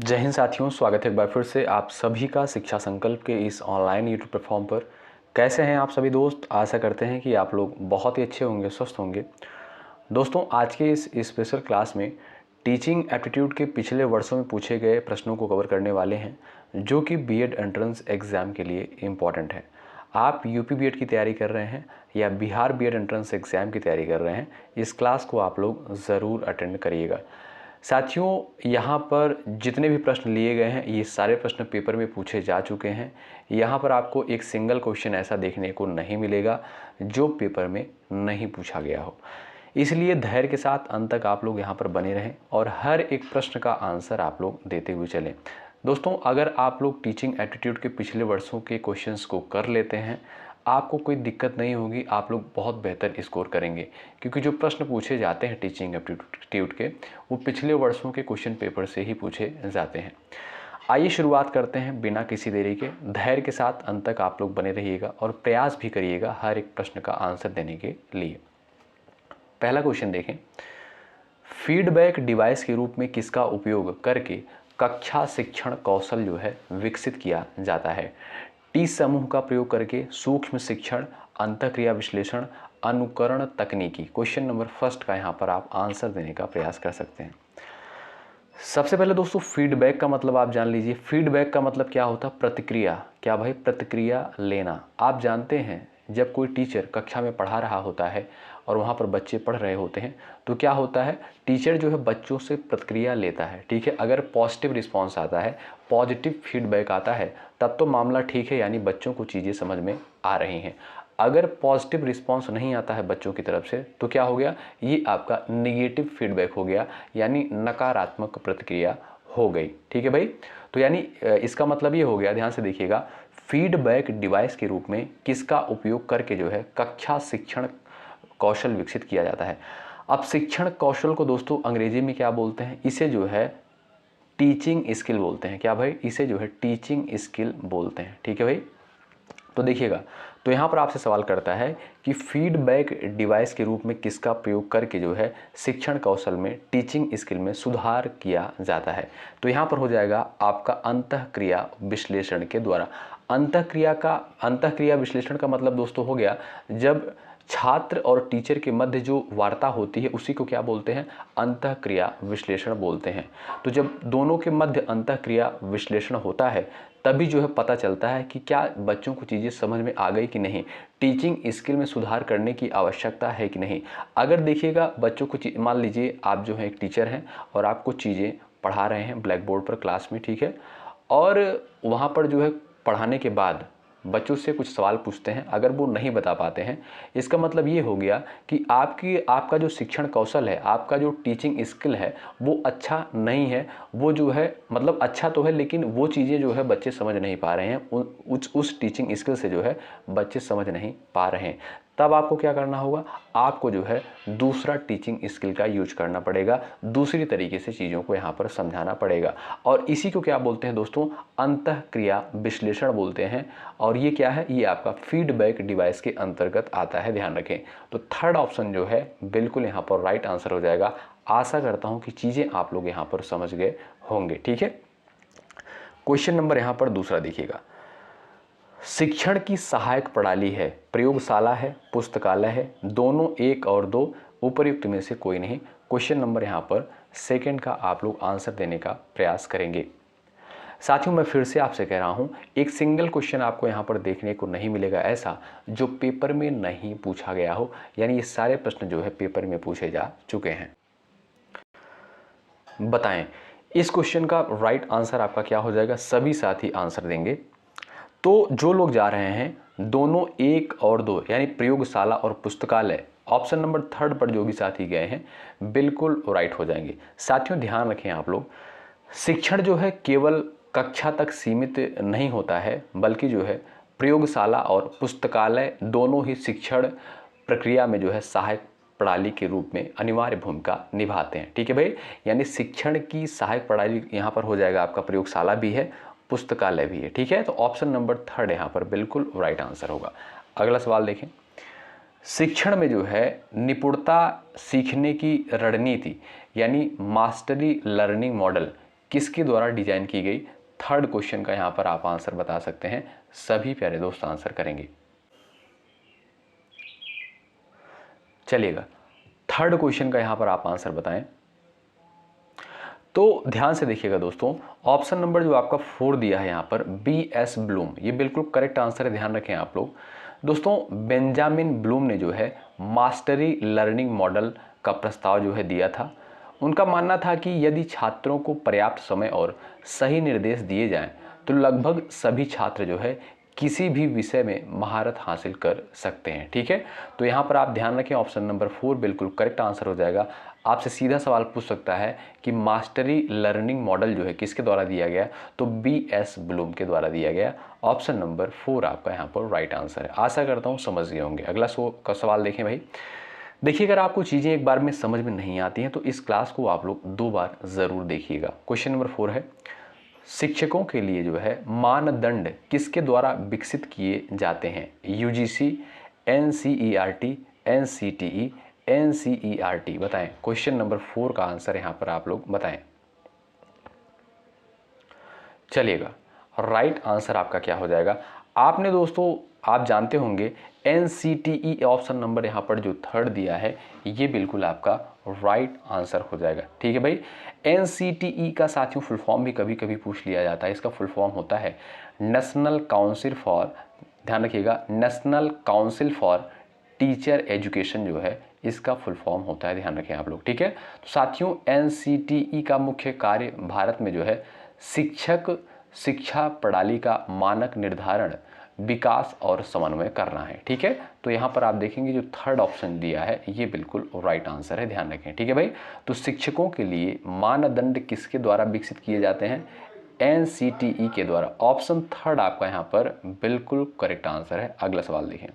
जय हिंद साथियों, स्वागत है एक बार फिर से आप सभी का शिक्षा संकल्प के इस ऑनलाइन यूट्यूब प्लेटफॉर्म पर। कैसे हैं आप सभी दोस्त? आशा करते हैं कि आप लोग बहुत ही अच्छे होंगे, स्वस्थ होंगे। दोस्तों, आज के इस स्पेशल क्लास में टीचिंग एप्टीट्यूड के पिछले वर्षों में पूछे गए प्रश्नों को कवर करने वाले हैं, जो कि बीएड एंट्रेंस एग्ज़ाम के लिए इम्पॉर्टेंट है। आप यूपी बीएड की तैयारी कर रहे हैं या बिहार बीएड एंट्रेंस एग्ज़ाम की तैयारी कर रहे हैं, इस क्लास को आप लोग ज़रूर अटेंड करिएगा। साथियों, यहाँ पर जितने भी प्रश्न लिए गए हैं ये सारे प्रश्न पेपर में पूछे जा चुके हैं। यहाँ पर आपको एक सिंगल क्वेश्चन ऐसा देखने को नहीं मिलेगा जो पेपर में नहीं पूछा गया हो। इसलिए धैर्य के साथ अंत तक आप लोग यहाँ पर बने रहें और हर एक प्रश्न का आंसर आप लोग देते हुए चलें। दोस्तों, अगर आप लोग टीचिंग एप्टीट्यूड के पिछले वर्षों के क्वेश्चंस को कर लेते हैं, आपको कोई दिक्कत नहीं होगी, आप लोग बहुत बेहतर स्कोर करेंगे, क्योंकि जो प्रश्न पूछे जाते हैं टीचिंग एप्टीट्यूड के वो पिछले वर्षों के क्वेश्चन पेपर से ही पूछे जाते हैं। आइए शुरुआत करते हैं बिना किसी देरी के। धैर्य के साथ अंत तक आप लोग बने रहिएगा और प्रयास भी करिएगा हर एक प्रश्न का आंसर देने के लिए। पहला क्वेश्चन देखें, फीडबैक डिवाइस के रूप में किसका उपयोग करके कक्षा शिक्षण कौशल जो है विकसित किया जाता है? टी समूह का प्रयोग करके, सूक्ष्म शिक्षण, अंतःक्रिया विश्लेषण, अनुकरण तकनीकी। क्वेश्चन नंबर फर्स्ट का यहाँ पर आप आंसर देने का प्रयास कर सकते हैं। सबसे पहले दोस्तों, फीडबैक का मतलब आप जान लीजिए। फीडबैक का मतलब क्या होता है? प्रतिक्रिया। क्या भाई? प्रतिक्रिया लेना। आप जानते हैं जब कोई टीचर कक्षा में पढ़ा रहा होता है और वहाँ पर बच्चे पढ़ रहे होते हैं तो क्या होता है, टीचर जो है बच्चों से प्रतिक्रिया लेता है। ठीक है, अगर पॉजिटिव रिस्पॉन्स आता है, पॉजिटिव फीडबैक आता है, तब तो मामला ठीक है, यानी बच्चों को चीज़ें समझ में आ रही हैं। अगर पॉजिटिव रिस्पॉन्स नहीं आता है बच्चों की तरफ से तो क्या हो गया, ये आपका निगेटिव फीडबैक हो गया, यानी नकारात्मक प्रतिक्रिया हो गई। ठीक है भाई, तो यानी इसका मतलब ये हो गया, ध्यान से देखिएगा, फीडबैक डिवाइस के रूप में किसका उपयोग करके जो है कक्षा शिक्षण कौशल विकसित किया जाता है। अब शिक्षण कौशल को दोस्तों अंग्रेजी में क्या बोलते हैं? इसे जो है टीचिंग स्किल बोलते हैं। क्या भाई? इसे जो है टीचिंग स्किल बोलते हैं। ठीक है भाई, तो देखिएगा, तो यहाँ पर आपसे सवाल करता है कि फीडबैक डिवाइस के रूप में किसका प्रयोग करके जो है शिक्षण कौशल में, टीचिंग स्किल में सुधार किया जाता है? तो यहाँ पर हो जाएगा आपका अंतःक्रिया विश्लेषण के द्वारा। अंतःक्रिया विश्लेषण का मतलब दोस्तों हो गया, जब छात्र और टीचर के मध्य जो वार्ता होती है उसी को क्या बोलते हैं? अंतःक्रिया विश्लेषण बोलते हैं। तो जब दोनों के मध्य अंतःक्रिया विश्लेषण होता है तभी जो है पता चलता है कि क्या बच्चों को चीज़ें समझ में आ गई कि नहीं, टीचिंग स्किल में सुधार करने की आवश्यकता है कि नहीं। अगर देखिएगा बच्चों को, मान लीजिए आप जो है एक टीचर हैं और आप कुछ चीज़ें पढ़ा रहे हैं ब्लैक बोर्ड पर क्लास में, ठीक है, और वहाँ पर जो है पढ़ाने के बाद बच्चों से कुछ सवाल पूछते हैं, अगर वो नहीं बता पाते हैं, इसका मतलब ये हो गया कि आपका जो शिक्षण कौशल है, आपका जो टीचिंग स्किल है वो अच्छा नहीं है। वो जो है मतलब अच्छा तो है, लेकिन वो चीज़ें जो है बच्चे समझ नहीं पा रहे हैं, उस टीचिंग स्किल से जो है बच्चे समझ नहीं पा रहे हैं। तब आपको क्या करना होगा? आपको जो है दूसरा टीचिंग स्किल का यूज करना पड़ेगा, दूसरी तरीके से चीज़ों को यहाँ पर समझाना पड़ेगा। और इसी को क्या बोलते हैं दोस्तों? अंतःक्रिया विश्लेषण बोलते हैं। और ये क्या है? ये आपका फीडबैक डिवाइस के अंतर्गत आता है, ध्यान रखें। तो थर्ड ऑप्शन जो है बिल्कुल यहाँ पर राइट आंसर हो जाएगा। आशा करता हूँ कि चीज़ें आप लोग यहाँ पर समझ गए होंगे। ठीक है, क्वेश्चन नंबर यहाँ पर दूसरा देखिएगा, शिक्षण की सहायक प्रणाली है, प्रयोगशाला है, पुस्तकालय है, दोनों एक और दो, उपयुक्त में से कोई नहीं। क्वेश्चन नंबर यहाँ पर सेकंड का आप लोग आंसर देने का प्रयास करेंगे। साथियों, मैं फिर से आपसे कह रहा हूँ, एक सिंगल क्वेश्चन आपको यहाँ पर देखने को नहीं मिलेगा ऐसा जो पेपर में नहीं पूछा गया हो, यानी ये सारे प्रश्न जो है पेपर में पूछे जा चुके हैं। बताएं इस क्वेश्चन का राइट आंसर आपका क्या हो जाएगा? सभी साथी आंसर देंगे। तो जो लोग जा रहे हैं दोनों एक और दो, यानी प्रयोगशाला और पुस्तकालय, ऑप्शन नंबर थर्ड पर जो भी साथी गए हैं बिल्कुल राइट हो जाएंगे। साथियों ध्यान रखें आप लोग, शिक्षण जो है केवल कक्षा तक सीमित नहीं होता है, बल्कि जो है प्रयोगशाला और पुस्तकालय दोनों ही शिक्षण प्रक्रिया में जो है सहायक प्रणाली के रूप में अनिवार्य भूमिका निभाते हैं। ठीक है भाई, यानी शिक्षण की सहायक प्रणाली यहाँ पर हो जाएगा आपका प्रयोगशाला भी है, पुस्तकालय भी है। ठीक है, तो ऑप्शन नंबर थर्ड यहाँ पर बिल्कुल राइट आंसर होगा। अगला सवाल देखें, शिक्षण में जो है निपुणता सीखने की रणनीति यानी मास्टरी लर्निंग मॉडल किसके द्वारा डिजाइन की गई? थर्ड क्वेश्चन का यहाँ पर आप आंसर बता सकते हैं। सभी प्यारे दोस्त आंसर करेंगे। चलिएगा, थर्ड क्वेश्चन का यहाँ पर आप आंसर बताएं। तो ध्यान से देखिएगा दोस्तों, ऑप्शन नंबर जो आपका 4 दिया है यहाँ पर, B.S. ब्लूम, ये बिल्कुल करेक्ट आंसर है। ध्यान रखें आप लोग। दोस्तों बेंजामिन ब्लूम ने जो है मास्टरी लर्निंग मॉडल का प्रस्ताव जो है दिया था। उनका मानना था कि यदि छात्रों को पर्याप्त समय और सही निर्देश दिए जाएं तो लगभग सभी छात्र जो है किसी भी विषय में महारत हासिल कर सकते हैं। ठीक है, तो यहाँ पर आप ध्यान रखें, ऑप्शन नंबर 4 बिल्कुल करेक्ट आंसर हो जाएगा। आपसे सीधा सवाल पूछ सकता है कि मास्टरी लर्निंग मॉडल जो है किसके द्वारा दिया गया? तो B.S. ब्लूम के द्वारा दिया गया। ऑप्शन नंबर 4 आपका यहाँ पर राइट आंसर है। आशा करता हूँ समझ गए होंगे। अगला का सवाल देखें भाई। देखिए, अगर आपको चीज़ें एक बार में समझ में नहीं आती हैं तो इस क्लास को आप लोग 2 बार ज़रूर देखिएगा। क्वेश्चन नंबर 4 है, शिक्षकों के लिए जो है मानदंड किसके द्वारा विकसित किए जाते हैं? UGC, NCERT, NCTE, NCERT, बताएं। क्वेश्चन नंबर 4 का आंसर यहाँ पर आप लोग बताएं। चलिएगा, राइट आंसर आपका क्या हो जाएगा? आपने दोस्तों आप जानते होंगे NCTE ऑप्शन नंबर यहाँ पर जो थर्ड दिया है ये बिल्कुल आपका राइट आंसर हो जाएगा। ठीक है भाई, NCTE का साथियों फुल फॉर्म भी कभी कभी पूछ लिया जाता है। इसका फुल फॉर्म होता है नेशनल काउंसिल फॉर, ध्यान रखिएगा, national council for teacher education जो है इसका फुल फॉर्म होता है। ध्यान रखें आप लोग। ठीक है, तो साथियों NCTE का मुख्य कार्य भारत में जो है शिक्षक शिक्षा प्रणाली का मानक निर्धारण, विकास और समन्वय करना है। ठीक है, तो यहाँ पर आप देखेंगे जो थर्ड ऑप्शन दिया है ये बिल्कुल राइट आंसर है। ध्यान रखें। ठीक है भाई, तो शिक्षकों के लिए मानदंड किसके द्वारा विकसित किए जाते हैं? NCTE के द्वारा। ऑप्शन थर्ड आपका यहाँ पर बिल्कुल करेक्ट आंसर है। अगला सवाल देखें,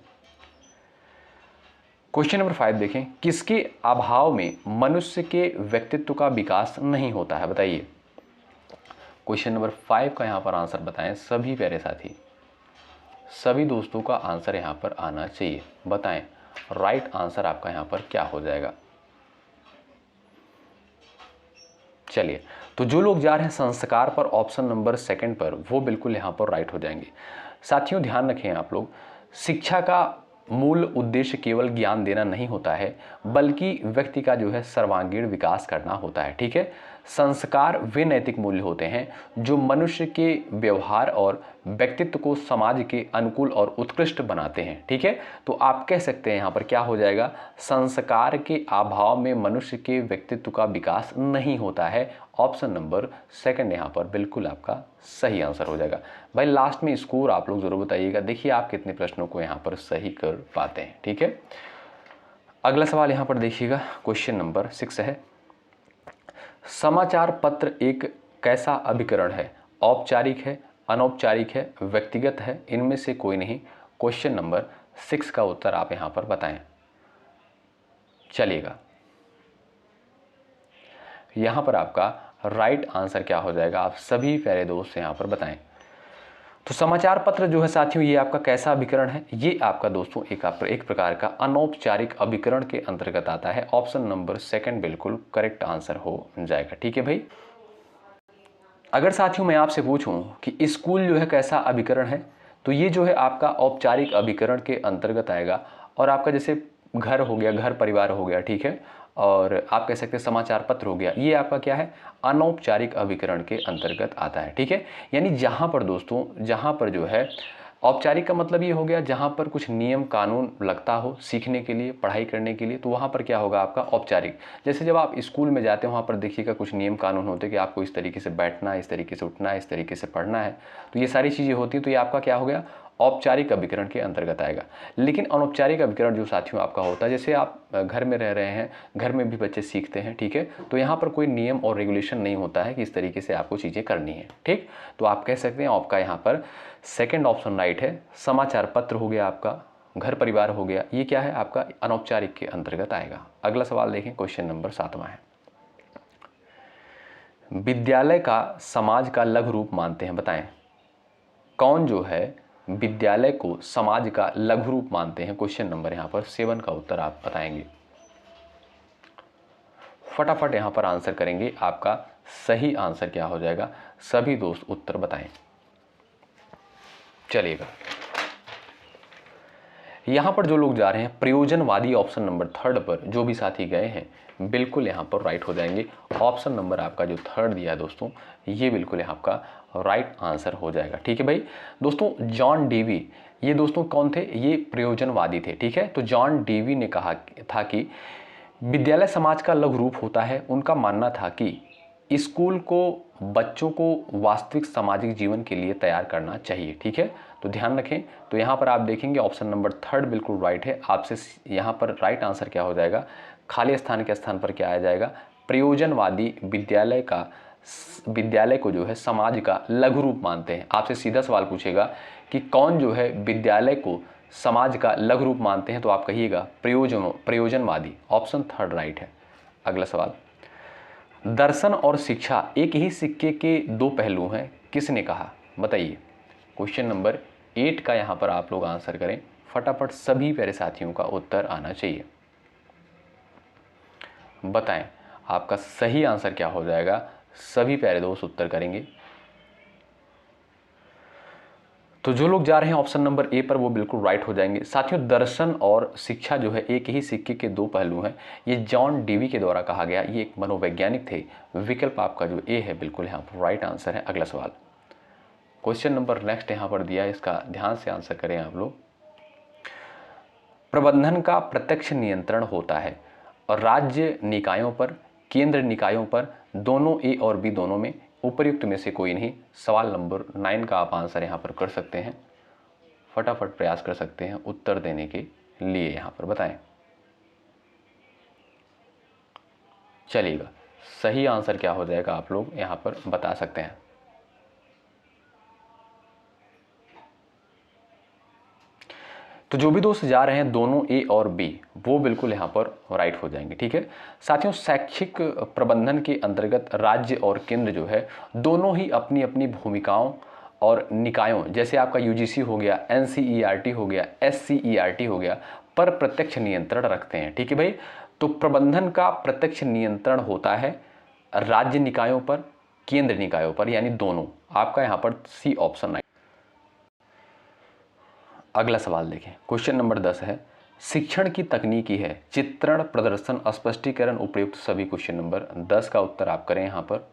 क्वेश्चन नंबर 5 देखें, किसके अभाव में मनुष्य के व्यक्तित्व का विकास नहीं होता है? बताइए। क्वेश्चन नंबर 5 का यहाँ पर आंसर बताएं सभी प्यारे साथी। सभी दोस्तों का आंसर यहाँ पर आना चाहिए। बताएं राइट आंसर आपका यहाँ पर क्या हो जाएगा? चलिए, तो जो लोग जा रहे हैं संस्कार पर ऑप्शन नंबर 2 पर वो बिल्कुल यहाँ पर राइट हो जाएंगे। साथियों ध्यान रखें आप लोग, शिक्षा का मूल उद्देश्य केवल ज्ञान देना नहीं होता है बल्कि व्यक्ति का जो है सर्वांगीण विकास करना होता है। ठीक है, संस्कार वे नैतिक मूल्य होते हैं जो मनुष्य के व्यवहार और व्यक्तित्व को समाज के अनुकूल और उत्कृष्ट बनाते हैं। ठीक है, तो आप कह सकते हैं यहाँ पर क्या हो जाएगा? संस्कार के अभाव में मनुष्य के व्यक्तित्व का विकास नहीं होता है। ऑप्शन नंबर 2 यहाँ पर बिल्कुल आपका सही आंसर हो जाएगा। भाई लास्ट में स्कोर आप लोग जरूर बताइएगा, देखिए आप कितने प्रश्नों को यहाँ पर सही कर पाते हैं। ठीक है, अगला सवाल यहाँ पर देखिएगा, क्वेश्चन नंबर 6 है, समाचार पत्र एक कैसा अभिकरण है? औपचारिक है, अनौपचारिक है, व्यक्तिगत है, इनमें से कोई नहीं। क्वेश्चन नंबर 6 का उत्तर आप यहाँ पर बताएं। चलिएगा, यहाँ पर आपका राइट आंसर क्या हो जाएगा? आप सभी प्यारे दोस्त यहाँ पर बताएं। तो समाचार पत्र जो है साथियों ये आपका कैसा अभिकरण है? ये आपका दोस्तों एक प्रकार का अनौपचारिक अभिकरण के अंतर्गत आता है। ऑप्शन नंबर 2 बिल्कुल करेक्ट आंसर हो जाएगा। ठीक है भाई, अगर साथियों मैं आपसे पूछूं कि स्कूल जो है कैसा अभिकरण है, तो ये जो है आपका औपचारिक अभिकरण के अंतर्गत आएगा। और आपका जैसे घर हो गया, घर परिवार हो गया, ठीक है, और आप कह सकते हैं समाचार पत्र हो गया, ये आपका क्या है? अनौपचारिक अभिकरण के अंतर्गत आता है। ठीक है, यानी जहाँ पर दोस्तों, जहाँ पर जो है औपचारिक का मतलब ये हो गया जहाँ पर कुछ नियम कानून लगता हो सीखने के लिए, पढ़ाई करने के लिए, तो वहाँ पर क्या होगा आपका औपचारिक। जैसे जब आप स्कूल में जाते हैं वहाँ पर देखिएगा कुछ नियम कानून होते हैं कि आपको इस तरीके से बैठना है, इस तरीके से उठना है, इस तरीके से पढ़ना है, तो ये सारी चीज़ें होती हैं। तो ये आपका क्या हो गया? औपचारिक अभिकरण के अंतर्गत आएगा। लेकिन अनौपचारिक अभिकरण जो साथियों आपका होता है, जैसे आप घर में रह रहे हैं, घर में भी बच्चे सीखते हैं, ठीक है, तो यहाँ पर कोई नियम और रेगुलेशन नहीं होता है कि इस तरीके से आपको चीज़ें करनी है। ठीक, तो आप कह सकते हैं आपका यहाँ पर 2nd ऑप्शन राइट है। समाचार पत्र हो गया आपका, घर परिवार हो गया, ये क्या है आपका? अनौपचारिक के अंतर्गत आएगा। अगला सवाल देखें, क्वेश्चन नंबर 7वां है, विद्यालय का समाज का लघु रूप मानते हैं? बताएं कौन जो है विद्यालय को समाज का लघु रूप मानते हैं? क्वेश्चन नंबर यहाँ पर 7 का उत्तर आप बताएंगे। फटाफट यहाँ पर आंसर करेंगे, आपका सही आंसर क्या हो जाएगा? सभी दोस्त उत्तर बताएं। चलिएगा, यहाँ पर जो लोग जा रहे हैं प्रयोजनवादी ऑप्शन नंबर 3 पर, जो भी साथी गए हैं बिल्कुल यहाँ पर राइट हो जाएंगे। ऑप्शन नंबर आपका जो 3 दिया है दोस्तों, ये बिल्कुल यहाँ आपका राइट आंसर हो जाएगा। ठीक है भाई दोस्तों, जॉन डेवी, ये दोस्तों कौन थे? ये प्रयोजनवादी थे। ठीक है, तो जॉन डेवी ने कहा था कि विद्यालय समाज का लघु रूप होता है। उनका मानना था कि स्कूल को बच्चों को वास्तविक सामाजिक जीवन के लिए तैयार करना चाहिए। ठीक है, तो ध्यान रखें। तो यहाँ पर आप देखेंगे ऑप्शन नंबर 3 बिल्कुल राइट है। आपसे यहाँ पर राइट आंसर क्या हो जाएगा? खाली स्थान के स्थान पर क्या आ जाएगा? प्रयोजनवादी विद्यालय को जो है समाज का लघु रूप मानते हैं। आपसे सीधा सवाल पूछेगा कि कौन जो है विद्यालय को समाज का लघु रूप मानते हैं, तो आप कहिएगा प्रयोजनवादी। ऑप्शन 3 राइट है। अगला सवाल, दर्शन और शिक्षा एक ही सिक्के के दो पहलू हैं, किसने कहा? बताइए। क्वेश्चन नंबर 8 का यहाँ पर आप लोग आंसर करें फटाफट, सभी प्यारे साथियों का उत्तर आना चाहिए। बताएं आपका सही आंसर क्या हो जाएगा? सभी प्यारे दोस्त उत्तर करेंगे। तो जो लोग जा रहे हैं ऑप्शन नंबर ए पर वो बिल्कुल राइट हो जाएंगे। साथियों, दर्शन और शिक्षा जो है एक ही सिक्के के दो पहलू हैं, ये जॉन डेवी के द्वारा कहा गया। ये एक मनोवैज्ञानिक थे। विकल्प आपका जो ए है बिल्कुल यहाँ पर राइट आंसर है। अगला सवाल, क्वेश्चन नंबर नेक्स्ट यहाँ पर दिया है, इसका ध्यान से आंसर करें आप लोग। प्रबंधन का प्रत्यक्ष नियंत्रण होता है और राज्य निकायों पर, केंद्र निकायों पर, दोनों ए और बी दोनों में, उपर्युक्त में से कोई नहीं। सवाल नंबर 9 का आप आंसर यहाँ पर कर सकते हैं। फटाफट प्रयास कर सकते हैं उत्तर देने के लिए। यहाँ पर बताएं। चलिएगा, सही आंसर क्या हो जाएगा आप लोग यहाँ पर बता सकते हैं। तो जो भी दोस्त जा रहे हैं दोनों ए और बी, वो बिल्कुल यहाँ पर राइट हो जाएंगे। ठीक है साथियों, शैक्षिक प्रबंधन के अंतर्गत राज्य और केंद्र जो है दोनों ही अपनी अपनी भूमिकाओं और निकायों, जैसे आपका यूजीसी हो गया, एनसीईआरटी हो गया, एससीईआरटी हो गया, पर प्रत्यक्ष नियंत्रण रखते हैं। ठीक है भाई, तो प्रबंधन का प्रत्यक्ष नियंत्रण होता है राज्य निकायों पर, केंद्र निकायों पर, यानी दोनों। आपका यहाँ पर सी ऑप्शन राइट। अगला सवाल देखें, क्वेश्चन नंबर 10 है, शिक्षण की तकनीकी है चित्रण, प्रदर्शन, स्पष्टीकरण, उपयुक्त सभी। क्वेश्चन नंबर 10 का उत्तर आप करें यहाँ पर।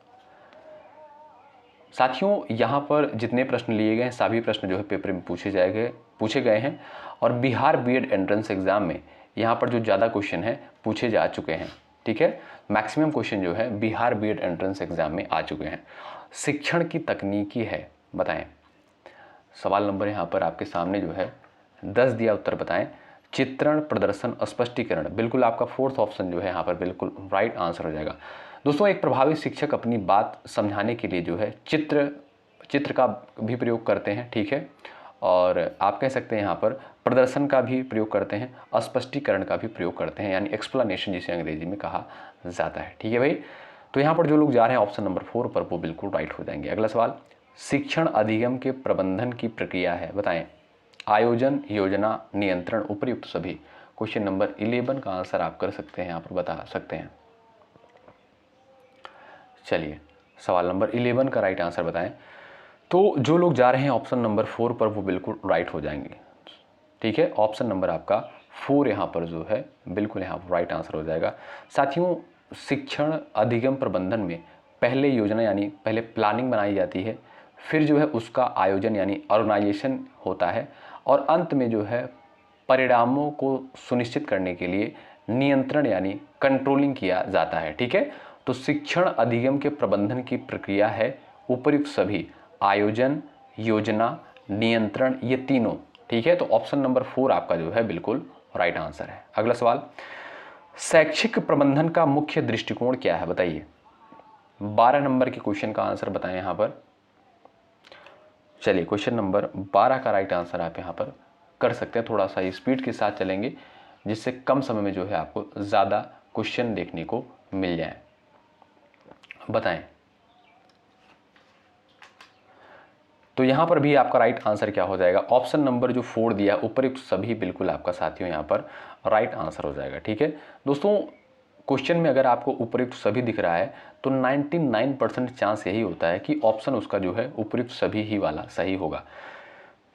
साथियों, यहाँ पर जितने प्रश्न लिए गए हैं सभी प्रश्न जो है पेपर में पूछे गए हैं, और बिहार बीएड एंट्रेंस एग्जाम में यहाँ पर जो ज़्यादा क्वेश्चन है पूछे जा चुके हैं। ठीक है, मैक्सिमम क्वेश्चन जो है बिहार बीएड एंट्रेंस एग्जाम में आ चुके हैं। शिक्षण की तकनीकी है, बताएं। सवाल नंबर यहाँ पर आपके सामने जो है 10 दिया, उत्तर बताएं। चित्रण, प्रदर्शन, स्पष्टीकरण, बिल्कुल आपका फोर्थ ऑप्शन जो है यहाँ पर बिल्कुल राइट आंसर हो जाएगा। दोस्तों, एक प्रभावी शिक्षक अपनी बात समझाने के लिए जो है चित्र का भी प्रयोग करते हैं। ठीक है, और आप कह सकते हैं यहाँ पर प्रदर्शन का भी प्रयोग करते हैं, स्पष्टीकरण का भी प्रयोग करते हैं, यानी एक्सप्लेनेशन जिसे अंग्रेजी में कहा जाता है। ठीक है भाई, तो यहाँ पर जो लोग जा रहे हैं ऑप्शन नंबर 4 पर वो बिल्कुल राइट हो जाएंगे। अगला सवाल, शिक्षण अधिगम के प्रबंधन की प्रक्रिया है, बताएं। आयोजन, योजना, नियंत्रण, उपर्युक्त सभी। क्वेश्चन नंबर 11 का आंसर आप कर सकते हैं, यहाँ पर बता सकते हैं। चलिए, सवाल नंबर 11 का राइट आंसर बताएं। तो जो लोग जा रहे हैं ऑप्शन नंबर 4 पर वो बिल्कुल राइट हो जाएंगे। ठीक है, ऑप्शन नंबर आपका 4 यहाँ पर जो है बिल्कुल यहाँ पर राइट आंसर हो जाएगा। साथियों, शिक्षण अधिगम प्रबंधन में पहले योजना यानी पहले प्लानिंग बनाई जाती है, फिर जो है उसका आयोजन यानी ऑर्गेनाइजेशन होता है, और अंत में जो है परिणामों को सुनिश्चित करने के लिए नियंत्रण यानी कंट्रोलिंग किया जाता है। ठीक है, तो शिक्षण अधिगम के प्रबंधन की प्रक्रिया है उपर्युक्त सभी, आयोजन, योजना, नियंत्रण, ये तीनों। ठीक है, तो ऑप्शन नंबर 4 आपका जो है बिल्कुल राइट आंसर है। अगला सवाल, शैक्षिक प्रबंधन का मुख्य दृष्टिकोण क्या है, बताइए। 12 नंबर के क्वेश्चन का आंसर बताएं यहाँ पर। चलिए, क्वेश्चन नंबर 12 का राइट आंसर आप यहाँ पर कर सकते हैं। थोड़ा सा स्पीड के साथ चलेंगे जिससे कम समय में जो है आपको ज़्यादा क्वेश्चन देखने को मिल जाए। बताएं। तो यहाँ पर भी आपका राइट आंसर क्या हो जाएगा? ऑप्शन नंबर जो 4 दिया, उपर्युक्त सभी, बिल्कुल आपका साथियों यहाँ पर राइट आंसर हो जाएगा। ठीक है दोस्तों, क्वेश्चन में अगर आपको उपयुक्त सभी दिख रहा है तो 99% चांस यही होता है कि ऑप्शन उसका जो है उपयुक्त सभी ही वाला सही होगा।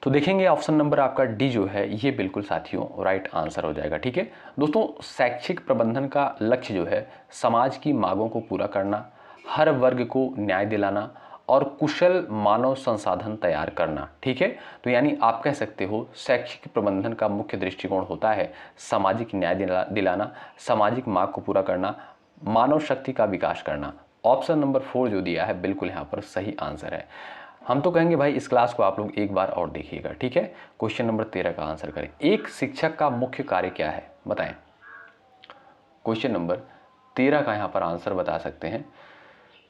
तो देखेंगे ऑप्शन नंबर आपका डी जो है ये बिल्कुल साथियों राइट आंसर हो जाएगा। ठीक है दोस्तों, शैक्षिक प्रबंधन का लक्ष्य जो है समाज की मांगों को पूरा करना, हर वर्ग को न्याय दिलाना और कुशल मानव संसाधन तैयार करना। ठीक है, तो यानी आप कह सकते हो शैक्षिक प्रबंधन का मुख्य दृष्टिकोण होता है सामाजिक न्याय दिलाना, सामाजिक मांग को पूरा करना, मानव शक्ति का विकास करना। ऑप्शन नंबर 4 जो दिया है बिल्कुल यहाँ पर सही आंसर है। हम तो कहेंगे भाई इस क्लास को आप लोग एक बार और देखिएगा। ठीक है, क्वेश्चन नंबर 13 का आंसर करें। एक शिक्षक का मुख्य कार्य क्या है बताएं। क्वेश्चन नंबर 13 का यहाँ पर आंसर बता सकते हैं।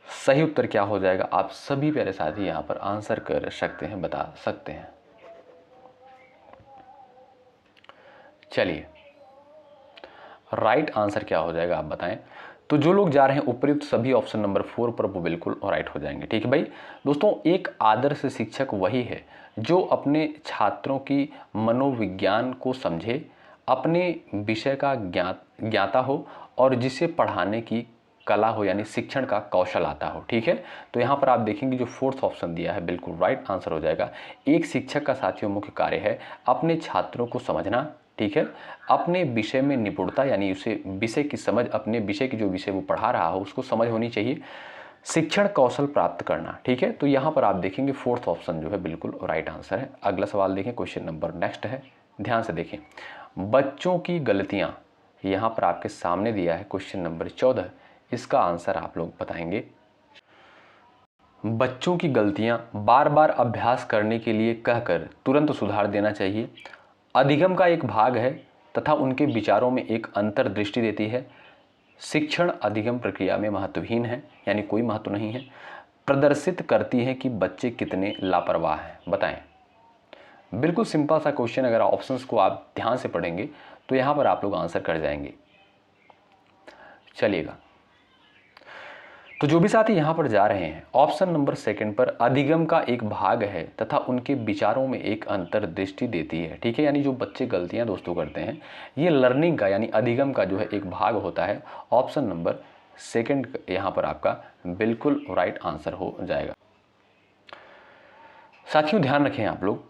सही उत्तर क्या हो जाएगा आप सभी प्यारे साथी यहाँ पर आंसर कर सकते हैं, बता सकते हैं। चलिए राइट आंसर क्या हो जाएगा आप बताएं। तो जो लोग जा रहे हैं उपयुक्त सभी ऑप्शन नंबर 4 पर वो बिल्कुल राइट हो जाएंगे। ठीक है भाई दोस्तों, एक आदर्श शिक्षक वही है जो अपने छात्रों की मनोविज्ञान को समझे, अपने विषय का ज्ञाता हो और जिसे पढ़ाने की कला हो यानी शिक्षण का कौशल आता हो। ठीक है, तो यहाँ पर आप देखेंगे जो 4th ऑप्शन दिया है बिल्कुल राइट आंसर हो जाएगा। एक शिक्षक का साथियों मुख्य कार्य है अपने छात्रों को समझना, ठीक है, अपने विषय में निपुणता यानी उसे विषय की समझ, अपने विषय की जो विषय वो पढ़ा रहा हो उसको समझ होनी चाहिए, शिक्षण कौशल प्राप्त करना। ठीक है, तो यहाँ पर आप देखेंगे 4th ऑप्शन जो है बिल्कुल राइट आंसर है। अगला सवाल देखें, क्वेश्चन नंबर नेक्स्ट है, ध्यान से देखें। बच्चों की गलतियाँ यहाँ पर आपके सामने दिया है क्वेश्चन नंबर 14, इसका आंसर आप लोग बताएंगे। बच्चों की गलतियां बार बार अभ्यास करने के लिए कहकर तुरंत सुधार देना चाहिए, अधिगम का एक भाग है तथा उनके विचारों में एक अंतर्दृष्टि देती है, शिक्षण अधिगम प्रक्रिया में महत्वहीन है यानी कोई महत्व नहीं है, प्रदर्शित करती है कि बच्चे कितने लापरवाह हैं। बताएं। बिल्कुल सिंपल सा क्वेश्चन, अगर ऑप्शंस को आप ध्यान से पढ़ेंगे तो यहां पर आप लोग आंसर कर जाएंगे। चलिएगा, तो जो भी साथी यहाँ पर जा रहे हैं ऑप्शन नंबर 2 पर अधिगम का एक भाग है तथा उनके विचारों में एक अंतर्दृष्टि देती है। ठीक है, यानी जो बच्चे गलतियाँ दोस्तों करते हैं ये लर्निंग का यानी अधिगम का जो है एक भाग होता है। ऑप्शन नंबर 2 यहाँ पर आपका बिल्कुल राइट आंसर हो जाएगा। साथियों ध्यान रखें आप लोग,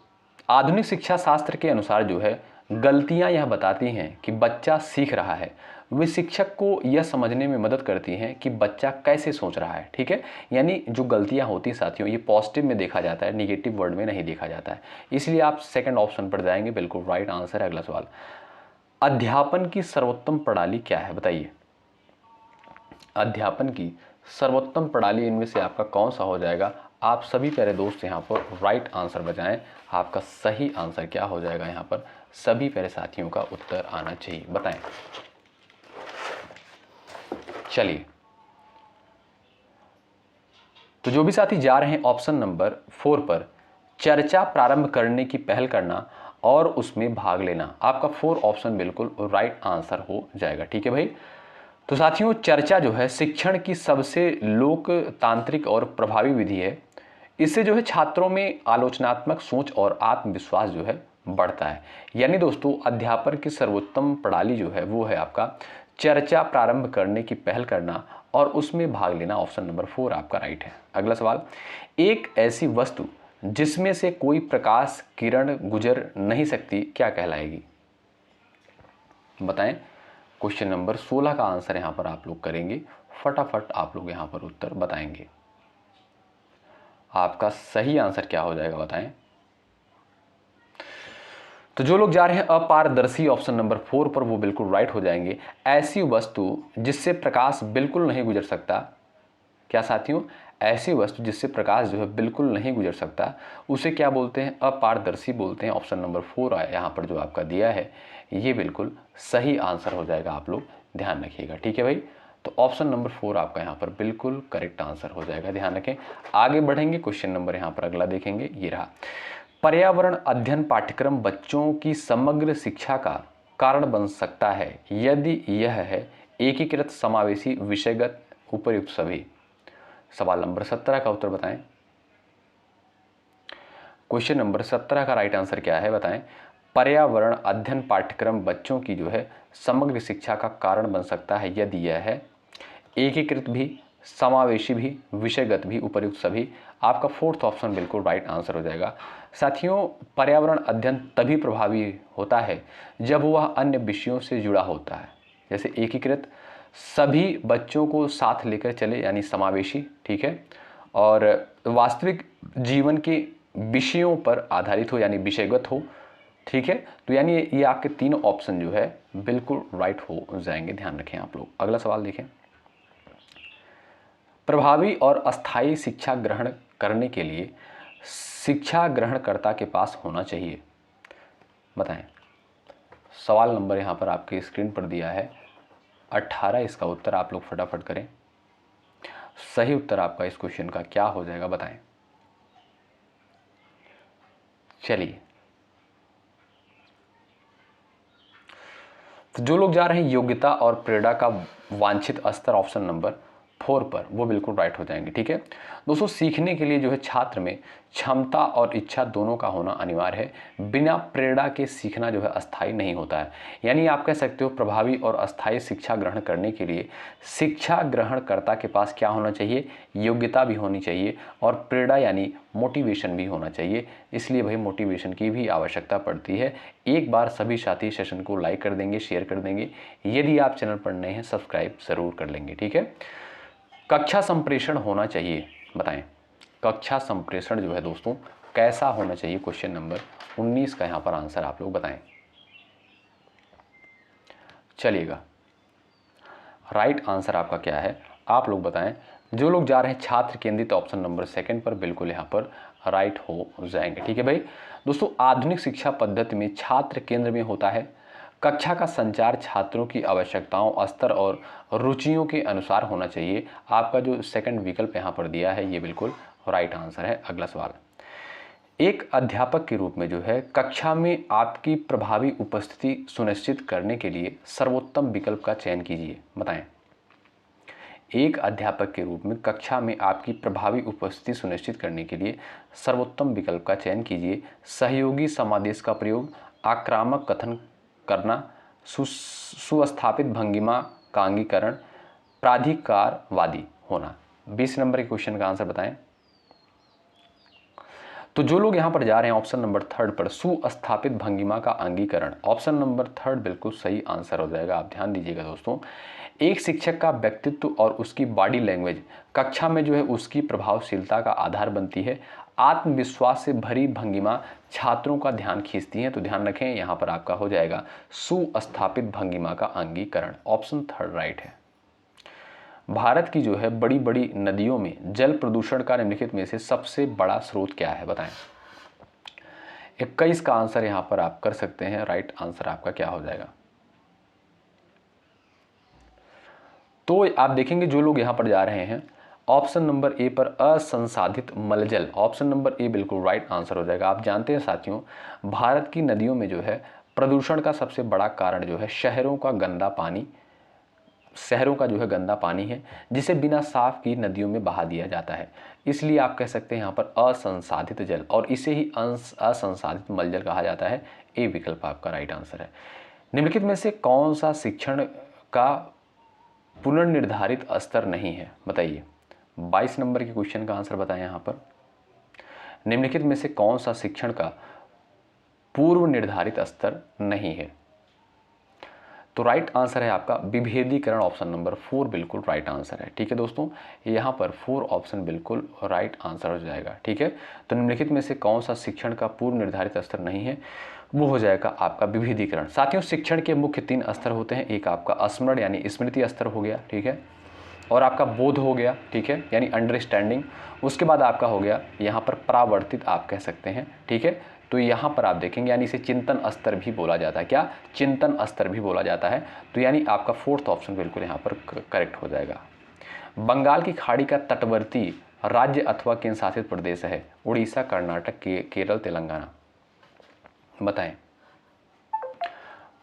आधुनिक शिक्षा शास्त्र के अनुसार जो है गलतियां यह बताती हैं कि बच्चा सीख रहा है, वे शिक्षक को यह समझने में मदद करती हैं कि बच्चा कैसे सोच रहा है। ठीक है, यानी जो गलतियां होती हैं साथियों ये पॉजिटिव में देखा जाता है, निगेटिव वर्ड में नहीं देखा जाता है, इसलिए आप 2nd ऑप्शन पर जाएंगे, बिल्कुल राइट आंसर है। अगला सवाल, अध्यापन की सर्वोत्तम प्रणाली क्या है बताइए। अध्यापन की सर्वोत्तम प्रणाली इनमें से आपका कौन सा हो जाएगा। आप सभी प्यारे दोस्त यहाँ पर राइट आंसर बजाएं, आपका सही आंसर क्या हो जाएगा यहाँ पर सभी प्यारे साथियों का उत्तर आना चाहिए, बताएं। चलिए, तो जो भी साथी जा रहे हैं ऑप्शन नंबर 4 पर चर्चा प्रारंभ करने की पहल करना और उसमें भाग लेना, आपका 4 ऑप्शन बिल्कुल राइट आंसर हो जाएगा। ठीक है भाई, तो साथियों चर्चा जो है शिक्षण की सबसे लोकतांत्रिक और प्रभावी विधि है, इससे जो है छात्रों में आलोचनात्मक सोच और आत्मविश्वास जो है बढ़ता है। यानी दोस्तों अध्यापन की सर्वोत्तम प्रणाली जो है वो है आपका चर्चा प्रारंभ करने की पहल करना और उसमें भाग लेना। ऑप्शन नंबर 4 आपका राइट है। अगला सवाल, एक ऐसी वस्तु जिसमें से कोई प्रकाश किरण गुजर नहीं सकती क्या कहलाएगी, बताएं। क्वेश्चन नंबर 16 का आंसर यहां पर आप लोग करेंगे, फटाफट आप लोग यहां पर उत्तर बताएंगे। आपका सही आंसर क्या हो जाएगा बताएं। तो जो लोग जा रहे हैं अपारदर्शी ऑप्शन नंबर 4 पर वो बिल्कुल राइट हो जाएंगे। ऐसी वस्तु जिससे प्रकाश बिल्कुल नहीं गुजर सकता, क्या साथियों, ऐसी वस्तु जिससे प्रकाश जो है बिल्कुल नहीं गुजर सकता उसे क्या बोलते हैं, अपारदर्शी बोलते हैं। ऑप्शन नंबर 4 यहाँ पर जो आपका दिया है ये बिल्कुल सही आंसर हो जाएगा, आप लोग ध्यान रखिएगा। ठीक है भाई, तो ऑप्शन नंबर 4 आपका यहाँ पर बिल्कुल करेक्ट आंसर हो जाएगा, ध्यान रखें। आगे बढ़ेंगे, क्वेश्चन नंबर यहाँ पर अगला देखेंगे, ये रहा। पर्यावरण अध्ययन पाठ्यक्रम बच्चों की समग्र शिक्षा का कारण बन सकता है यदि यह है एकीकृत समावेशी विषयगत उपयुक्त सभी। सवाल नंबर 17 का उत्तर बताएं। क्वेश्चन नंबर 17 का राइट आंसर क्या है बताएं। पर्यावरण अध्ययन पाठ्यक्रम बच्चों की जो है समग्र शिक्षा का कारण बन सकता है यदि यह है एकीकृत भी, समावेशी भी, विषयगत भी, उपर्युक्त सभी। आपका फोर्थ ऑप्शन बिल्कुल राइट आंसर हो जाएगा। साथियों, पर्यावरण अध्ययन तभी प्रभावी होता है जब वह अन्य विषयों से जुड़ा होता है, जैसे एकीकृत, सभी बच्चों को साथ लेकर चले यानी समावेशी, ठीक है, और वास्तविक जीवन के विषयों पर आधारित हो यानी विषयगत हो, ठीक है। तो यानी ये आपके तीनों ऑप्शन जो है बिल्कुल राइट हो जाएंगे, ध्यान रखें आप लोग। अगला सवाल देखें, प्रभावी और अस्थायी शिक्षा ग्रहण करने के लिए शिक्षा ग्रहणकर्ता के पास होना चाहिए, बताएं। सवाल नंबर यहाँ पर आपके स्क्रीन पर दिया है 18। इसका उत्तर आप लोग फटाफट करें। सही उत्तर आपका इस क्वेश्चन का क्या हो जाएगा, बताएं। चलिए, तो जो लोग जा रहे हैं योग्यता और प्रेरणा का वांछित स्तर ऑप्शन नंबर 4 पर, वो बिल्कुल राइट हो जाएंगे, ठीक है। दोस्तों, सीखने के लिए जो है छात्र में क्षमता और इच्छा दोनों का होना अनिवार्य है। बिना प्रेरणा के सीखना जो है अस्थायी नहीं होता है। यानी आप कह सकते हो प्रभावी और अस्थायी शिक्षा ग्रहण करने के लिए शिक्षा ग्रहणकर्ता के पास क्या होना चाहिए, योग्यता भी होनी चाहिए और प्रेरणा यानी मोटिवेशन भी होना चाहिए। इसलिए भाई मोटिवेशन की भी आवश्यकता पड़ती है। एक बार सभी साथी सेशन को लाइक कर देंगे, शेयर कर देंगे। यदि आप चैनल पर नए हैं सब्सक्राइब जरूर कर लेंगे, ठीक है। कक्षा संप्रेषण होना चाहिए, बताएं। कक्षा संप्रेषण जो है दोस्तों कैसा होना चाहिए, क्वेश्चन नंबर 19 का यहाँ पर आंसर आप लोग बताएं। चलिएगा, राइट आंसर आपका क्या है आप लोग बताएं। जो लोग जा रहे हैं छात्र केंद्रित ऑप्शन नंबर 2 पर, बिल्कुल यहाँ पर राइट हो जाएंगे, ठीक है भाई। दोस्तों, आधुनिक शिक्षा पद्धति में छात्र केंद्र में होता है। कक्षा का संचार छात्रों की आवश्यकताओं, स्तर और रुचियों के अनुसार होना चाहिए। आपका जो सेकंड विकल्प यहाँ पर दिया है ये बिल्कुल राइट आंसर है। अगला सवाल, एक अध्यापक के रूप में जो है कक्षा में आपकी प्रभावी उपस्थिति सुनिश्चित करने के लिए सर्वोत्तम विकल्प का चयन कीजिए, बताएं। एक अध्यापक के रूप में कक्षा में आपकी प्रभावी उपस्थिति सुनिश्चित करने के लिए सर्वोत्तम विकल्प का चयन कीजिए। सहयोगी समादेश का प्रयोग, आक्रामक कथन करना, सुस्थापित भंगिमा का अंगीकरण, प्राधिकारवादी होना। 20 नंबर के क्वेश्चन का आंसर बताएं। तो जो लोग यहां पर जा रहे हैं ऑप्शन नंबर 3 पर, सुस्थापित भंगिमा का अंगीकरण, ऑप्शन नंबर 3 बिल्कुल सही आंसर हो जाएगा। आप ध्यान दीजिएगा दोस्तों, एक शिक्षक का व्यक्तित्व और उसकी बॉडी लैंग्वेज कक्षा में जो है उसकी प्रभावशीलता का आधार बनती है। आत्मविश्वास से भरी भंगिमा छात्रों का ध्यान खींचती है। तो ध्यान रखें यहाँ पर आपका हो जाएगा सुस्थापित भंगिमा का अंगीकरण, ऑप्शन 3 राइट है। भारत की जो है बड़ी बड़ी नदियों में जल प्रदूषण का निम्नलिखित में से सबसे बड़ा स्रोत क्या है, बताएं। 21 का आंसर यहाँ पर आप कर सकते हैं। राइट आंसर आपका क्या हो जाएगा। तो आप देखेंगे जो लोग यहाँ पर जा रहे हैं ऑप्शन नंबर ए पर असंसाधित मलजल, ऑप्शन नंबर ए बिल्कुल राइट आंसर हो जाएगा। आप जानते हैं साथियों, भारत की नदियों में जो है प्रदूषण का सबसे बड़ा कारण जो है शहरों का गंदा पानी, शहरों का जो है गंदा पानी है जिसे बिना साफ की नदियों में बहा दिया जाता है। इसलिए आप कह सकते हैं यहाँ पर असंसाधित जल, और इसे ही असंसाधित मलजल कहा जाता है। ए विकल्प आपका राइट आंसर है। निम्नलिखित में से कौन सा शिक्षण का पुनर्निर्धारित स्तर नहीं है, बताइए। 22 नंबर के क्वेश्चन का आंसर बताएं यहाँ पर। निम्नलिखित में से कौन सा शिक्षण का पूर्व निर्धारित स्तर नहीं है। तो राइट आंसर है आपका विभेदीकरण, ऑप्शन नंबर 4 बिल्कुल राइट आंसर है, ठीक है दोस्तों। यहाँ पर 4 ऑप्शन बिल्कुल राइट आंसर हो जाएगा, ठीक है। तो निम्नलिखित में से कौन सा शिक्षण का पूर्व निर्धारित स्तर नहीं है, वो हो जाएगा आपका विभेदीकरण। साथियों, शिक्षण के मुख्य 3 स्तर होते हैं। एक आपका स्मरण यानी स्मृति स्तर हो गया, ठीक है, और आपका बोध हो गया, ठीक है, यानी अंडरस्टैंडिंग। उसके बाद आपका हो गया यहाँ पर परावर्तित आप कह सकते हैं, ठीक है। तो यहाँ पर आप देखेंगे यानी इसे चिंतन स्तर भी बोला जाता है। क्या, चिंतन स्तर भी बोला जाता है। तो यानी आपका 4th ऑप्शन बिल्कुल यहाँ पर करेक्ट हो जाएगा। बंगाल की खाड़ी का तटवर्ती राज्य अथवा केंद्र शासित प्रदेश है, उड़ीसा, कर्नाटक, केरल, तेलंगाना, बताएं।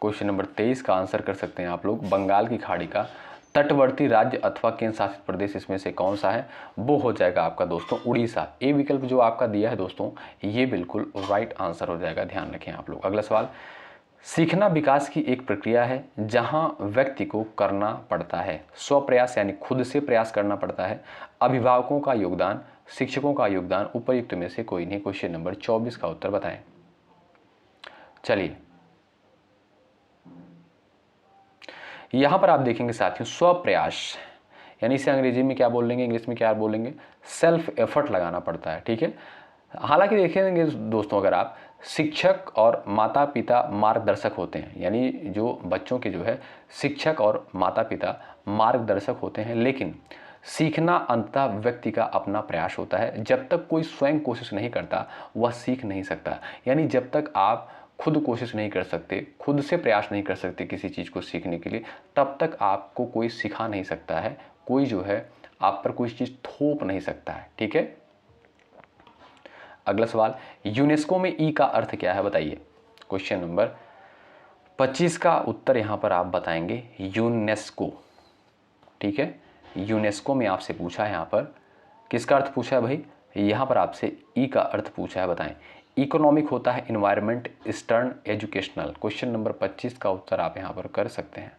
क्वेश्चन नंबर 23 का आंसर कर सकते हैं आप लोग। बंगाल की खाड़ी का तटवर्ती राज्य अथवा केंद्र शासित प्रदेश इसमें से कौन सा है? वो हो जाएगा आपका दोस्तों उड़ीसा। ए विकल्प जो आपका दिया है दोस्तों, ये बिल्कुल राइट आंसर हो जाएगा, ध्यान रखें आप लोग। अगला सवाल, सीखना विकास की एक प्रक्रिया है जहां व्यक्ति को करना पड़ता है, स्वप्रयास यानी खुद से प्रयास करना पड़ता है, अभिभावकों का योगदान, शिक्षकों का योगदान, उपयुक्त में से कोई नहीं। क्वेश्चन नंबर 24 का उत्तर बताएं। चलिए यहां पर आप देखेंगे साथियों, स्वप्रयास यानी इसे अंग्रेजी में क्या बोलेंगे, इंग्लिश में क्या बोलेंगे, सेल्फ एफर्ट लगाना पड़ता है, ठीक है। हालांकि देखेंगे दोस्तों, अगर आप शिक्षक और माता पिता मार्गदर्शक होते हैं, यानी जो बच्चों के जो है शिक्षक और माता पिता मार्गदर्शक होते हैं, लेकिन सीखना अंततः व्यक्ति का अपना प्रयास होता है। जब तक कोई स्वयं कोशिश नहीं करता वह सीख नहीं सकता। यानी जब तक आप खुद कोशिश नहीं कर सकते, खुद से प्रयास नहीं कर सकते किसी चीज़ को सीखने के लिए, तब तक आपको कोई सिखा नहीं सकता है, कोई जो है आप पर कोई चीज़ थोप नहीं सकता है, ठीक है। अगला सवाल, यूनेस्को में ई का अर्थ क्या है बताइए। क्वेश्चन नंबर 25 का उत्तर यहां पर आप बताएंगे यूनेस्को, ठीक है। यूनेस्को में आपसे पूछा है, यहां पर किसका अर्थ पूछा है भाई, यहां पर आपसे ई का अर्थ पूछा है, बताएं। इकोनॉमिक होता है, environment, eastern, educational. Question number 25 का उत्तर आप यहां पर कर सकते हैं।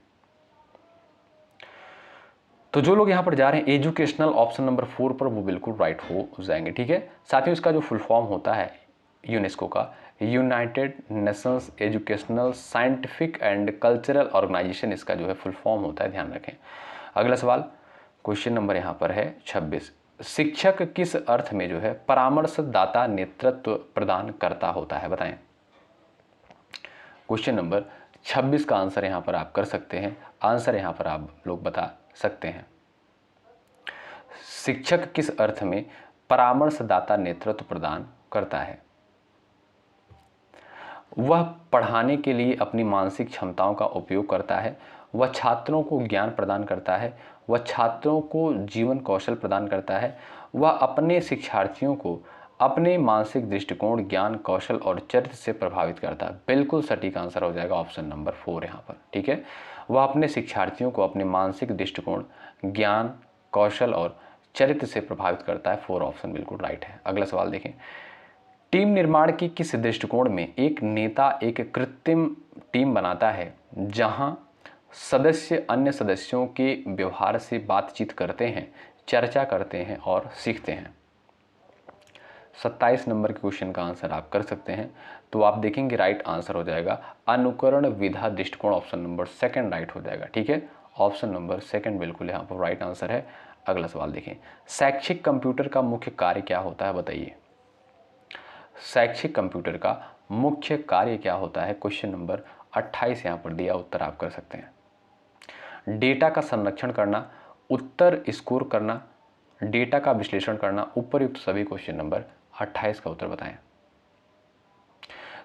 तो जो लोग यहाँ पर जा रहे हैं एजुकेशनल ऑप्शन नंबर 4 पर, वो बिल्कुल राइट हो जाएंगे, ठीक है। साथियों इसका जो फुल फॉर्म होता है यूनेस्को का, United Nations Educational Scientific and Cultural Organization, इसका जो है फुल फॉर्म होता है, ध्यान रखें। अगला सवाल, क्वेश्चन नंबर यहाँ पर है 26, शिक्षक किस अर्थ में जो है परामर्शदाता नेतृत्व प्रदान करता होता है, बताएं। क्वेश्चन नंबर 26 का आंसर यहाँ पर आप कर सकते हैं, आंसर यहाँ पर आप लोग बता सकते हैं। शिक्षक किस अर्थ में परामर्शदाता नेतृत्व प्रदान करता है? वह पढ़ाने के लिए अपनी मानसिक क्षमताओं का उपयोग करता है, वह छात्रों को ज्ञान प्रदान करता है, वह छात्रों को जीवन कौशल प्रदान करता है, वह अपने शिक्षार्थियों को अपने मानसिक दृष्टिकोण, ज्ञान कौशल और चरित्र से प्रभावित करता है। बिल्कुल सटीक आंसर हो जाएगा ऑप्शन नंबर 4 यहाँ पर, ठीक है। वह अपने शिक्षार्थियों को अपने मानसिक दृष्टिकोण, ज्ञान कौशल और चरित्र से प्रभावित करता है। 4 ऑप्शन बिल्कुल राइट है। अगला सवाल देखें, टीम निर्माण की किस दृष्टिकोण में एक नेता एक कृत्रिम टीम बनाता है जहां सदस्य अन्य सदस्यों के व्यवहार से बातचीत करते हैं, चर्चा करते हैं और सीखते हैं? 27 नंबर के क्वेश्चन का आंसर आप कर सकते हैं। तो आप देखेंगे राइट आंसर हो जाएगा अनुकरण विधा दृष्टिकोण, ऑप्शन नंबर 2 राइट हो जाएगा, ठीक है। ऑप्शन नंबर 2 बिल्कुल यहाँ पर राइट आंसर है। अगला सवाल देखें, शैक्षिक कंप्यूटर का मुख्य कार्य क्या होता है बताइए। शैक्षिक कंप्यूटर का मुख्य कार्य क्या होता है? क्वेश्चन नंबर 28 यहाँ पर दिया, उत्तर आप कर सकते हैं। डेटा का संरक्षण करना, उत्तर स्कोर करना, डेटा का विश्लेषण करना, उपयुक्त सभी। क्वेश्चन नंबर 28 का उत्तर बताएं।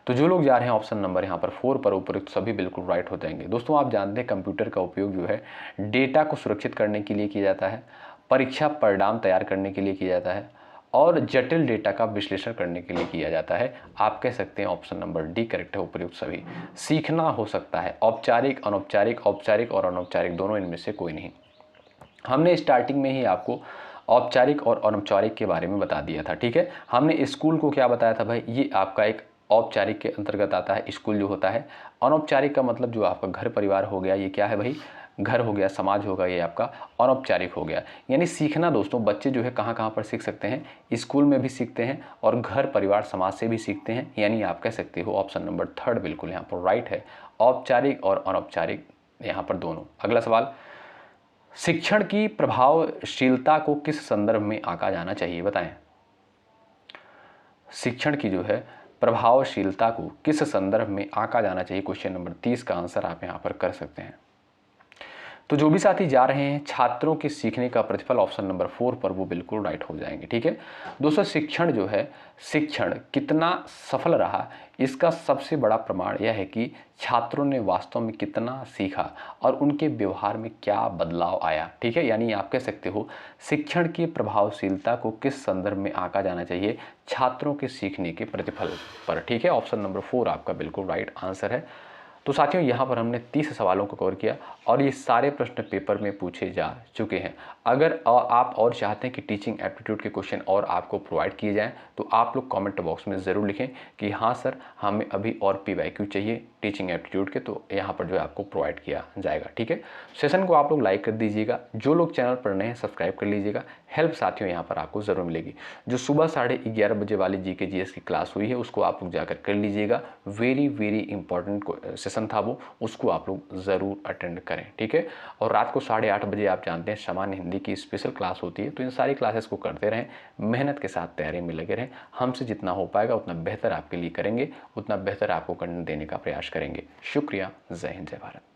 तो जो लोग जा रहे हैं ऑप्शन नंबर यहाँ पर 4 पर, उपयुक्त सभी बिल्कुल राइट हो जाएंगे। दोस्तों आप जानते हैं कंप्यूटर का उपयोग जो है डेटा को सुरक्षित करने के लिए किया जाता है, परीक्षा परिणाम तैयार करने के लिए किया जाता है और जटिल डेटा का विश्लेषण करने के लिए किया जाता है। आप कह सकते हैं ऑप्शन नंबर डी करेक्ट है, उपयुक्त सभी। सीखना हो सकता है औपचारिक, अनौपचारिक, औपचारिक और अनौपचारिक दोनों, इनमें से कोई नहीं। हमने स्टार्टिंग में ही आपको औपचारिक और अनौपचारिक के बारे में बता दिया था, ठीक है। हमने स्कूल को क्या बताया था भाई, ये आपका एक औपचारिक के अंतर्गत आता है, स्कूल जो होता है। अनौपचारिक का मतलब जो आपका घर परिवार हो गया, ये क्या है भाई, घर हो गया, समाज होगा, ये आपका अनौपचारिक हो गया। यानी सीखना दोस्तों बच्चे जो है कहाँ कहाँ पर सीख सकते हैं, स्कूल में भी सीखते हैं और घर परिवार समाज से भी सीखते हैं। यानी आप कह सकते हो ऑप्शन नंबर 3 बिल्कुल यहाँ पर राइट है, औपचारिक और अनौपचारिक यहाँ पर दोनों। अगला सवाल, शिक्षण की प्रभावशीलता को किस संदर्भ में आंका जाना चाहिए बताएं। शिक्षण की जो है प्रभावशीलता को किस संदर्भ में आंका जाना चाहिए? क्वेश्चन नंबर 30 का आंसर आप यहां पर कर सकते हैं। तो जो भी साथी जा रहे हैं छात्रों के सीखने का प्रतिफल, ऑप्शन नंबर 4 पर, वो बिल्कुल राइट हो जाएंगे, ठीक है। दोस्तों शिक्षण जो है, शिक्षण कितना सफल रहा, इसका सबसे बड़ा प्रमाण यह है कि छात्रों ने वास्तव में कितना सीखा और उनके व्यवहार में क्या बदलाव आया, ठीक है। यानी आप कह सकते हो शिक्षण की प्रभावशीलता को किस संदर्भ में आंका जाना चाहिए? छात्रों के सीखने के प्रतिफल पर, ठीक है। ऑप्शन नंबर 4 आपका बिल्कुल राइट आंसर है। तो साथियों यहाँ पर हमने 30 सवालों को कवर किया और ये सारे प्रश्न पेपर में पूछे जा चुके हैं। अगर आप और चाहते हैं कि टीचिंग एप्टीट्यूड के क्वेश्चन और आपको प्रोवाइड किए जाएँ तो आप लोग कमेंट बॉक्स में ज़रूर लिखें कि हाँ सर, हमें अभी और PYQ चाहिए टीचिंग एप्टीट्यूड के, तो यहाँ पर जो है आपको प्रोवाइड किया जाएगा। ठीक है, सेशन को आप लोग लाइक कर दीजिएगा, जो लोग चैनल पर नए हैं सब्सक्राइब कर लीजिएगा। हेल्प साथियों यहाँ पर आपको ज़रूर मिलेगी। जो सुबह 11:30 बजे वाली GK GS की क्लास हुई है उसको आप लोग जाकर कर लीजिएगा। वेरी इंपॉर्टेंट सेशन था वो, उसको आप लोग ज़रूर अटेंड करें। ठीक है, और रात को 8:30 बजे आप जानते हैं सामान्य हिंदी की स्पेशल क्लास होती है, तो इन सारी क्लासेस को करते रहें, मेहनत के साथ तैयारी में लगे रहें। हमसे जितना हो पाएगा उतना बेहतर आपके लिए करेंगे, उतना बेहतर आपको कंटेंट देने का प्रयास करेंगे। शुक्रिया, जय हिंद, जय भारत।